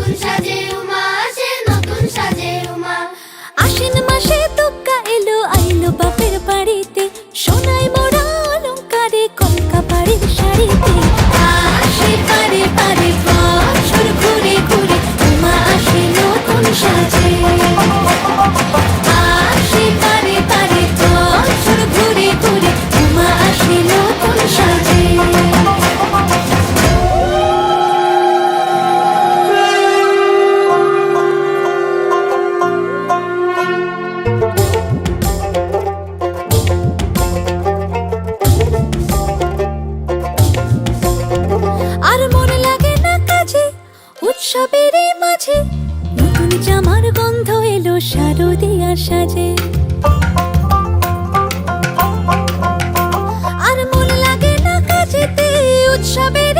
নতুন সাজে উমা আসে, নতুন সাজে উমা। আশ্বিন মাসে দুর্গা এলো, আইলো বাপের বাড়িতে, সোনায় মোড়া অলংকারে কলকা বাড়ির শাড়িতে। আসে পারে পারে বছর ঘুরে ঘুরে, উমা আসে নতুন সাজে। আসে পারে পারে বছর ঘুরে ঘুরে, উমা আসে নতুন সাজে। আর মন লাগে না কাজে, উৎসবের মাঝে, নতুন জামার গন্ধ এলো শারদিয়া সাজে। আর মন লাগে না কাজেতে, উৎসবের